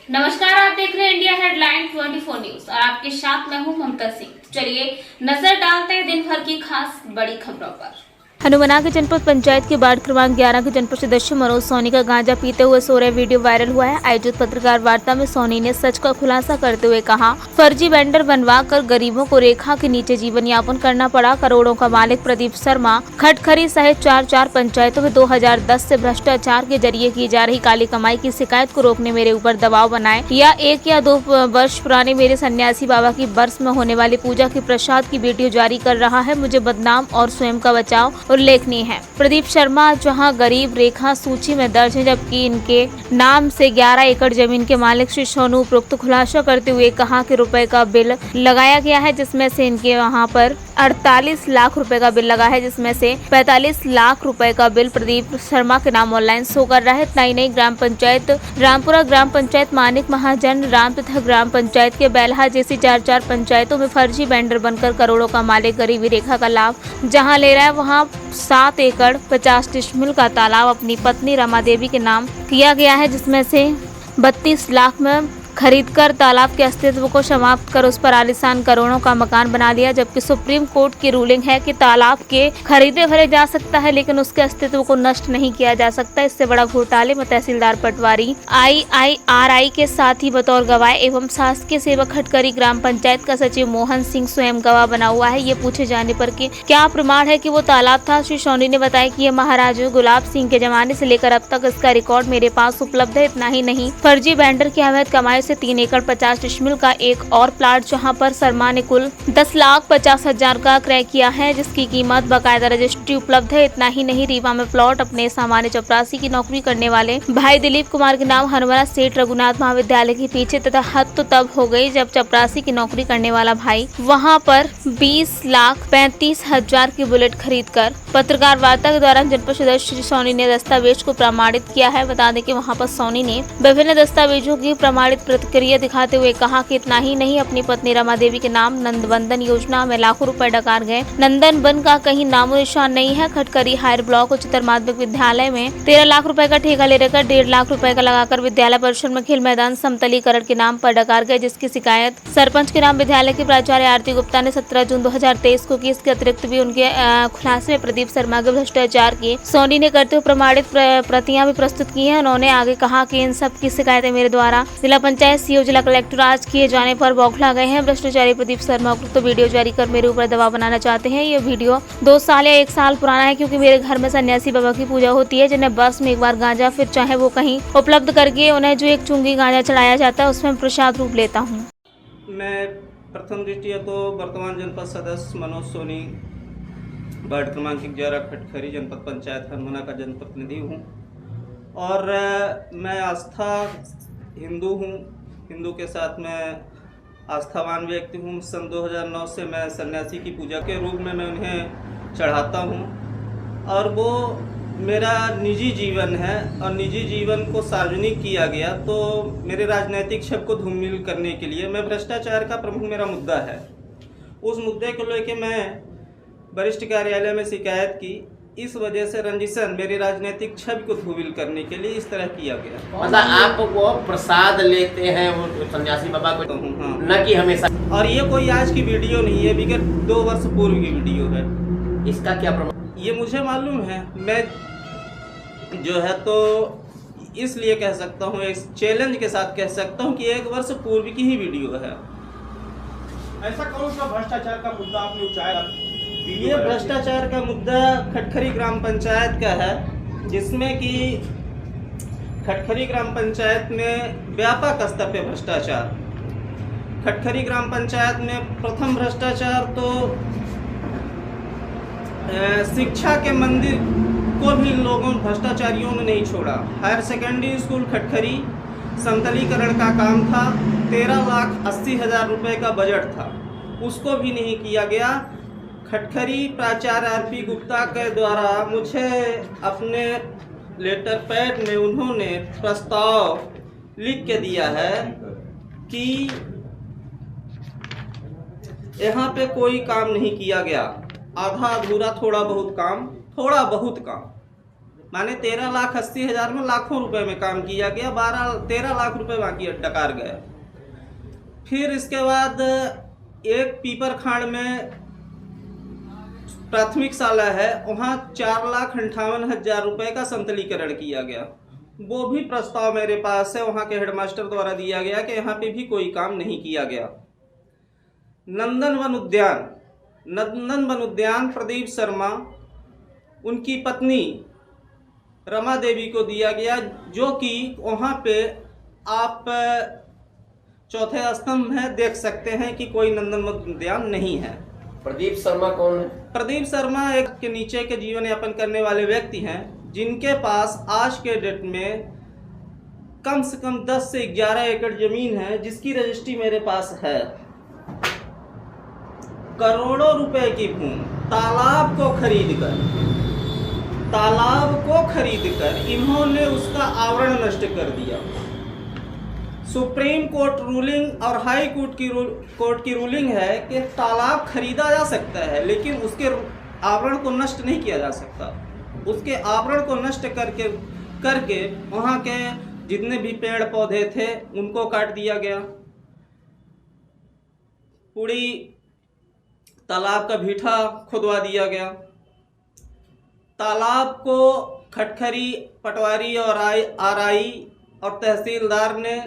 नमस्कार, आप देख रहे हैं इंडिया हेडलाइन 24 न्यूज और आपके साथ मैं हूं ममता सिंह। चलिए नजर डालते हैं दिन भर की खास बड़ी खबरों पर। हनुमाना के जनपद पंचायत के वार्ड क्रमांक 11 के जनपद सदस्य मनोज सोनी का गांजा पीते हुए सो रहे वीडियो वायरल हुआ है। आयोजित पत्रकार वार्ता में सोनी ने सच का खुलासा करते हुए कहा, फर्जी वेंडर बनवा कर गरीबों को रेखा के नीचे जीवन यापन करना पड़ा। करोड़ों का मालिक प्रदीप शर्मा खटखरी सहित चार पंचायतों में 2010 से भ्रष्टाचार के जरिए की जा रही काली कमाई की शिकायत को रोकने मेरे ऊपर दबाव बनाए या 1 या 2 वर्ष पुराने मेरे सन्यासी बाबा की बरस में होने वाली पूजा की प्रसाद की वीडियो जारी कर रहा है। मुझे बदनाम और स्वयं का बचाव उल्लेखनीय है। प्रदीप शर्मा जहां गरीब रेखा सूची में दर्ज है, जबकि इनके नाम से 11 एकड़ जमीन के मालिक श्री सोनू उपरोक्त खुलासा करते हुए कहा कि रुपए का बिल लगाया गया है, जिसमें से इनके वहां पर 48 लाख रुपए का बिल लगा है, जिसमें से 45 लाख रुपए का बिल प्रदीप शर्मा के नाम ऑनलाइन शो कर रहा है। नई नई ग्राम पंचायत रामपुरा ग्राम पंचायत मानिक महाजन राम तथा ग्राम पंचायत के बेलहा जैसी 4 पंचायतों में फर्जी वेंडर बनकर करोड़ों का मालिक गरीबी रेखा का लाभ जहां ले रहा है, वहां 7 एकड़ 50 डिसमिल का तालाब अपनी पत्नी रमा देवी के नाम किया गया है, जिसमें से 32 लाख में खरीदकर तालाब के अस्तित्व को समाप्त कर उस पर आलीशान करोड़ों का मकान बना लिया। जबकि सुप्रीम कोर्ट की रूलिंग है कि तालाब के खरीदे भरे जा सकता है, लेकिन उसके अस्तित्व को नष्ट नहीं किया जा सकता। इससे बड़ा घोटाले में तहसीलदार पटवारी IIRI के साथ ही बतौर गवाह एवं शासकीय सेवक खटखरी ग्राम पंचायत का सचिव मोहन सिंह स्वयं गवाह बना हुआ है। ये पूछे जाने पर कि क्या प्रमाण है कि वो तालाब था, श्री सोनी ने बताया कि ये महाराजा गुलाब सिंह के जमाने से लेकर अब तक इसका रिकॉर्ड मेरे पास उपलब्ध है। इतना ही नहीं, फर्जी वेंडर की अवैध कमाई से 3 एकड़ 50 डिसमिल का एक और प्लाट जहां पर शर्मा ने कुल 10,50,000 का क्रय किया है, जिसकी कीमत बाकायदा रजिस्ट्री उपलब्ध है। इतना ही नहीं, रीवा में प्लॉट अपने सामान्य चपरासी की नौकरी करने वाले भाई दिलीप कुमार के नाम हनुमाना सेठ रघुनाथ महाविद्यालय के पीछे तथा हद तो तब हो गई जब चपरासी की नौकरी करने वाला भाई वहां पर 20,35,000 की बुलेट खरीद कर पत्रकार वार्ता के दौरान जनपद सदस्य श्री सोनी ने दस्तावेज को प्रमाणित किया है। बता दें कि वहां पर सोनी ने विभिन्न दस्तावेजों की प्रमाणित प्रतिक्रिया दिखाते हुए कहा कि इतना ही नहीं, अपनी पत्नी रमा देवी के नाम नंदबंदन योजना में लाखों रुपए डकार गए। नंदन बन का कहीं नामो निशान नहीं है। खटखरी हायर ब्लॉक उच्चतर माध्यमिक विद्यालय में 13 लाख रुपए का ठेका ले रखकर 1.5 लाख रुपए का लगाकर विद्यालय परिसर में खेल मैदान समतलीकरण के नाम पर डकार गए, जिसकी शिकायत सरपंच के नाम विद्यालय के प्राचार्य आरती गुप्ता ने 17 जून 2023 को की। इसके अतिरिक्त भी उनके खुलासे में प्रदीप शर्मा के भ्रष्टाचार की सोनी ने करते हुए प्रमाणित प्रतियां भी प्रस्तुत की है। उन्होंने आगे कहा कि इन सब की शिकायतें मेरे द्वारा जिला पंचायत सीओ जिला कलेक्टर आज किए जाने पर बौखला गए हैं। भ्रष्टाचारी प्रदीप शर्मा तो वीडियो जारी कर मेरे ऊपर दबाव बनाना चाहते हैं। ये वीडियो 2 साल या 1 साल पुराना है, क्योंकि मेरे घर में सन्यासी बाबा की पूजा होती है, जिन्हें बस में एक बार गांजा फिर चाहे वो कहीं उपलब्ध करके उन्हें जो एक चुंगी गांजा चढ़ाया जाता है उसमें प्रसाद रूप लेता हूँ। मैं प्रथम दृष्टिया तो वर्तमान जनपद सदस्य मनोज सोनी वार्ड क्रमांक 11 खटखरी जनपद पंचायत हनुमाना का जनप्रतिनिधि हूँ और मैं आस्था हिंदू हूँ। हिंदू के साथ मैं आस्थावान व्यक्ति हूँ। सन 2009 से मैं सन्यासी की पूजा के रूप में मैं उन्हें चढ़ाता हूँ और वो मेरा निजी जीवन है और निजी जीवन को सार्वजनिक किया गया तो मेरे राजनीतिक छब को धूमिल करने के लिए मैं भ्रष्टाचार का प्रमुख मेरा मुद्दा है। उस मुद्दे को लेकर मैं वरिष्ठ कार्यालय में शिकायत की। इस वजह से रंजिशन मेरे राजनीतिक छवि को धूमिल करने के लिए इस तरह किया गया। मतलब आप वो प्रसाद लेते हैं वो सन्यासी बाबा को? हाँ। न कि हमेशा। और ये कोई आज की वीडियो नहीं है, विगत 2 वर्ष पूर्व की वीडियो है। इसका क्या प्रमाण? ये मुझे मालूम है। मैं जो है तो इसलिए कह सकता हूँ, इस चैलेंज के साथ कह सकता हूँ कि 1 वर्ष पूर्व की ही वीडियो है। ऐसा कौन सा भ्रष्टाचार का मुद्दा आपने उठाया? ये भ्रष्टाचार का मुद्दा खटखरी ग्राम पंचायत का है, जिसमें कि खटखरी ग्राम पंचायत में व्यापक स्तर पे भ्रष्टाचार। खटखरी ग्राम पंचायत में प्रथम भ्रष्टाचार तो शिक्षा के मंदिर को भी लोगों भ्रष्टाचारियों ने नहीं छोड़ा। हायर सेकेंडरी स्कूल खटखरी समतलीकरण का काम था, 13,80,000 रुपये का बजट था, उसको भी नहीं किया गया। खटखरी प्राचार्य आरपी गुप्ता के द्वारा मुझे अपने लेटर पैड में उन्होंने प्रस्ताव लिख के दिया है कि यहाँ पे कोई काम नहीं किया गया, आधा अधूरा थोड़ा बहुत काम माने 13,80,000 में लाखों रुपए में काम किया गया, 13 लाख रुपए बाकी डकार गया। फिर इसके बाद एक पीपर खांड में प्राथमिक शाला है, वहाँ 4,58,000 रुपए का संतलीकरण किया गया। वो भी प्रस्ताव मेरे पास है, वहाँ के हेडमास्टर द्वारा दिया गया कि यहाँ पे भी कोई काम नहीं किया गया। नंदन वन उद्यान प्रदीप शर्मा, उनकी पत्नी रमा देवी को दिया गया, जो कि वहाँ पे आप चौथे स्तंभ में देख सकते हैं कि कोई नंदन वन उद्यान नहीं है। प्रदीप शर्मा कौन है? प्रदीप शर्मा एक के नीचे के जीवन यापन करने वाले व्यक्ति हैं, जिनके पास आज के डेट में कम से कम 10 से 11 एकड़ जमीन है, जिसकी रजिस्ट्री मेरे पास है। करोड़ों रुपए की भूमि तालाब को खरीदकर इन्होंने उसका आवरण नष्ट कर दिया। सुप्रीम कोर्ट रूलिंग और हाई कोर्ट की रूलिंग है कि तालाब खरीदा जा सकता है, लेकिन उसके आवरण को नष्ट नहीं किया जा सकता। उसके आवरण को नष्ट करके वहाँ के जितने भी पेड़ पौधे थे उनको काट दिया गया। पूरी तालाब का भीठा खुदवा दिया गया। तालाब को खटखरी, पटवारी और आरआई और तहसीलदार ने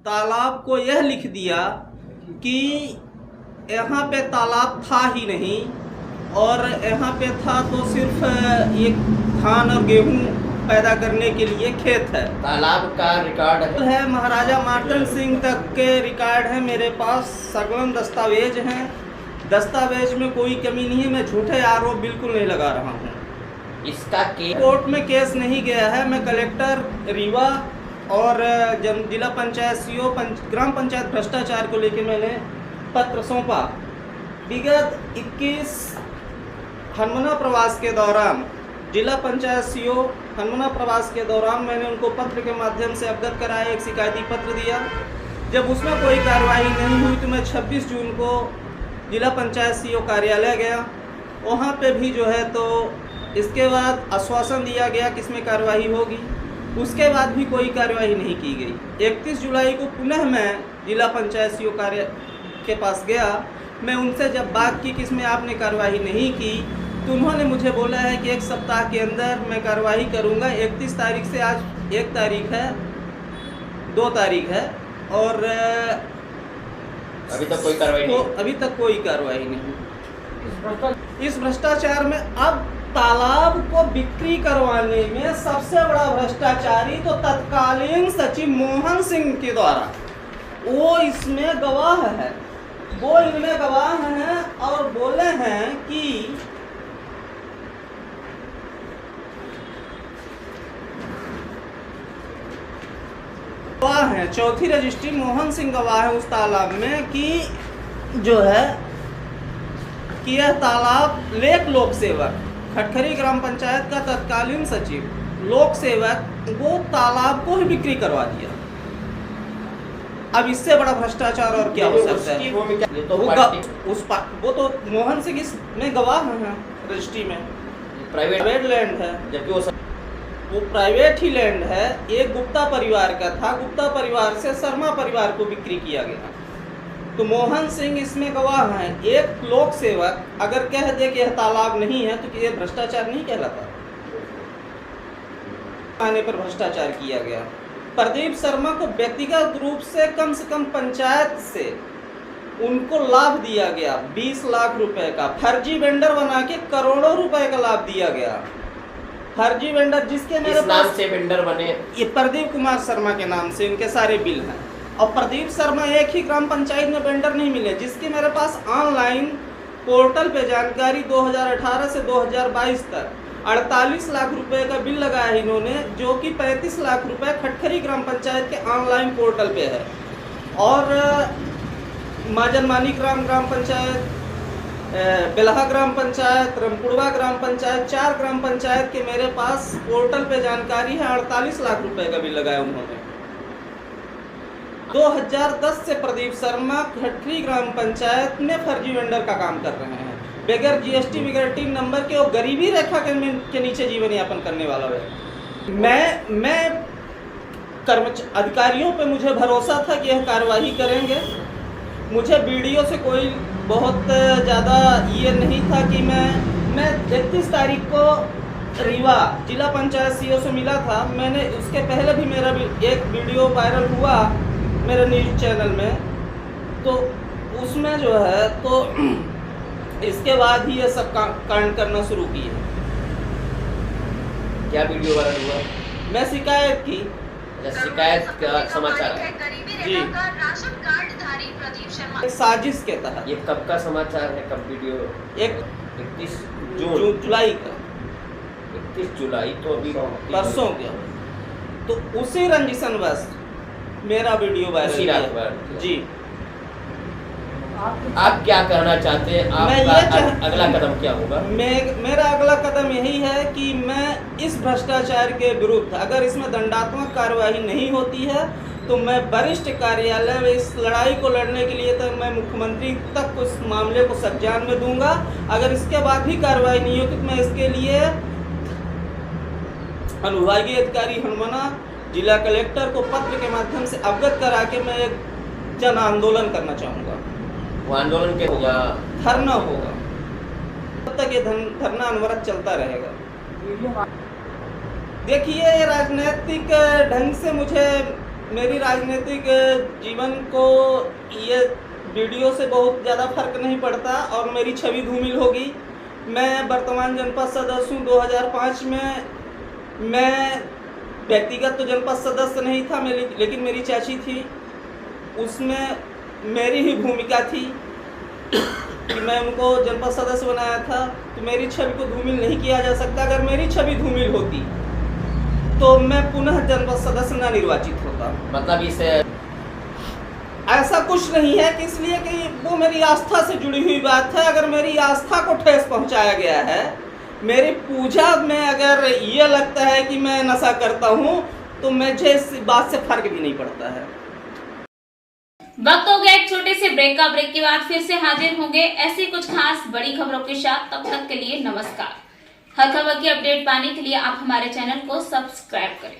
तालाब को यह लिख दिया कि यहाँ पे तालाब था ही नहीं, और यहाँ पे था तो सिर्फ एक धान और गेहूं पैदा करने के लिए खेत है। तालाब का रिकॉर्ड है महाराजा मार्तंड सिंह तक के रिकॉर्ड है मेरे पास, सगलन दस्तावेज हैं। दस्तावेज में कोई कमी नहीं है, मैं झूठे आरोप बिल्कुल नहीं लगा रहा हूँ। इसका कोर्ट में केस नहीं गया है। मैं कलेक्टर रीवा और जिला पंचायत सीओ ग्राम पंचायत भ्रष्टाचार को लेकर मैंने पत्र सौंपा। विगत 21 हनुमाना प्रवास के दौरान, जिला पंचायत सीओ हनुमाना प्रवास के दौरान मैंने उनको पत्र के माध्यम से अवगत कराया, एक शिकायती पत्र दिया। जब उसमें कोई कार्रवाई नहीं हुई तो मैं 26 जून को जिला पंचायत सीओ कार्यालय गया। वहाँ पे भी जो है तो इसके बाद आश्वासन दिया गया कि इसमें कार्रवाई होगी, उसके बाद भी कोई कार्रवाई नहीं की गई। 31 जुलाई को पुनः मैं जिला पंचायत सीओ कार्य के पास गया। मैं उनसे जब बात की कि इसमें आपने कार्रवाई नहीं की, तो उन्होंने मुझे बोला है कि 1 सप्ताह के अंदर मैं कार्रवाई करूंगा। 31 तारीख से आज 1 तारीख है, 2 तारीख है, और अभी तक कोई कार्रवाई नहीं। अभी तक कोई कार्रवाई नहीं। इस भ्रष्टाचार में अब तालाब को बिक्री करवाने में सबसे बड़ा भ्रष्टाचारी तो तत्कालीन सचिव मोहन सिंह के द्वारा, वो इसमें गवाह है। वो इनमें गवाह हैं और बोले हैं कि गवाह है, चौथी रजिस्ट्री मोहन सिंह गवाह है उस तालाब में कि जो है कि यह तालाब लोक सेवक खटखरी ग्राम पंचायत का तत्कालीन सचिव लोक सेवक वो तालाब को ही बिक्री करवा दिया। अब इससे बड़ा भ्रष्टाचार और क्या हो सकता है? वो तो मोहन सिंह इसमें गवाह हैं रजिस्ट्री में। प्राइवेट लैंड है, जबकि वो प्राइवेट ही लैंड है। एक गुप्ता परिवार का था, गुप्ता परिवार से शर्मा परिवार को बिक्री किया गया। तो मोहन सिंह इसमें गवाह हैं। एक लोक सेवक अगर कह दे कि यह तालाब नहीं है तो यह भ्रष्टाचार नहीं कहलाता। आने पर भ्रष्टाचार किया गया। प्रदीप शर्मा को व्यक्तिगत रूप से कम पंचायत से उनको लाभ दिया गया 20 लाख रुपए का। फर्जी वेंडर बना के करोड़ों रुपए का लाभ दिया गया। फर्जी वेंडर जिसके मेरे नाम से वेंडर बने, ये प्रदीप कुमार शर्मा के नाम से इनके सारे बिल हैं। और प्रदीप शर्मा एक ही ग्राम पंचायत में वेंडर नहीं मिले, जिसकी मेरे पास ऑनलाइन पोर्टल पे जानकारी 2018 से 2022 तक 48 लाख रुपए का बिल लगाया है इन्होंने, जो कि 35 लाख रुपए खटखरी ग्राम पंचायत के ऑनलाइन पोर्टल पे है। और माजनमानी ग्राम पंचायत, बेलहा ग्राम पंचायत, रमपुरवा ग्राम पंचायत, 4 ग्राम पंचायत के मेरे पास पोर्टल पे जानकारी है। 48 लाख रुपए का बिल लगाया उन्होंने। 2010 से प्रदीप शर्मा खटखरी ग्राम पंचायत में फर्जी वेंडर का काम कर रहे हैं। बगैर जीएसटी, बगैर टीम नंबर के, वो गरीबी रेखा के नीचे जीवन यापन करने वाला है। मैं अधिकारियों पे मुझे भरोसा था कि यह कार्रवाई करेंगे। मुझे वीडियो से कोई बहुत ज़्यादा ये नहीं था कि मैं 31 तारीख को रीवा जिला पंचायत सीओ से मिला था। मैंने उसके पहले भी मेरा एक वीडियो वायरल हुआ मेरे न्यूज़ चैनल में, तो उसमें जो है तो इसके बाद ही ये सब कांड करना शुरू किए। क्या वीडियो वायरल हुआ? मैं शिकायत की। शिकायत का समाचार है जी, एक साजिश के तहत। ये कब का समाचार है, कब वीडियो? एक 31 जुलाई का, 31 जुलाई तो अभी परसों के। तो उसी रंजिशन बस मेरा वीडियो उसी रात वायरल वायरल जी। आप क्या कहना चाहते हैं? मैं ये आपका अगला कदम क्या होगा? मेरा अगला कदम यही है कि मैं इस भ्रष्टाचार के विरुद्ध, अगर इसमें दंडात्मक कार्रवाई नहीं होती है तो मैं वरिष्ठ कार्यालय में इस लड़ाई को लड़ने के लिए तो मैं मुख्यमंत्री तक उस मामले को संज्ञान में दूंगा। अगर इसके बाद भी कार्रवाई नहीं होती तो मैं इसके लिए अनुविभागीय अधिकारी हनुमाना जिला कलेक्टर को पत्र के माध्यम से अवगत करा के मैं एक जन आंदोलन करना चाहूँगा। वो आंदोलन के होगा, धरना होगा, तब तक ये धरना अनवरत चलता रहेगा। देखिए, राजनीतिक ढंग से मुझे मेरी राजनीतिक जीवन को ये वीडियो से बहुत ज़्यादा फर्क नहीं पड़ता और मेरी छवि धूमिल होगी। मैं वर्तमान जनपद सदस्य हूँ। 2005 में मैं व्यक्तिगत तो जनपद सदस्य नहीं था, लेकिन मेरी चाची थी, उसमें मेरी ही भूमिका थी कि मैं उनको जनपद सदस्य बनाया था। तो मेरी छवि को धूमिल नहीं किया जा सकता। अगर मेरी छवि धूमिल होती तो मैं पुनः जनपद सदस्य न निर्वाचित होता। मतलब इसे ऐसा कुछ नहीं है कि इसलिए कि वो मेरी आस्था से जुड़ी हुई बात है। अगर मेरी आस्था को ठेस पहुंचाया गया है, मेरी पूजा में अगर ये लगता है कि मैं नशा करता हूं, तो मुझे इस बात से फर्क भी नहीं पड़ता है। वक्त हो गया एक छोटे से ब्रेक का। ब्रेक के बाद फिर से हाजिर होंगे ऐसी कुछ खास बड़ी खबरों के साथ। तब तक के लिए नमस्कार। हर खबर की अपडेट पाने के लिए आप हमारे चैनल को सब्सक्राइब करें।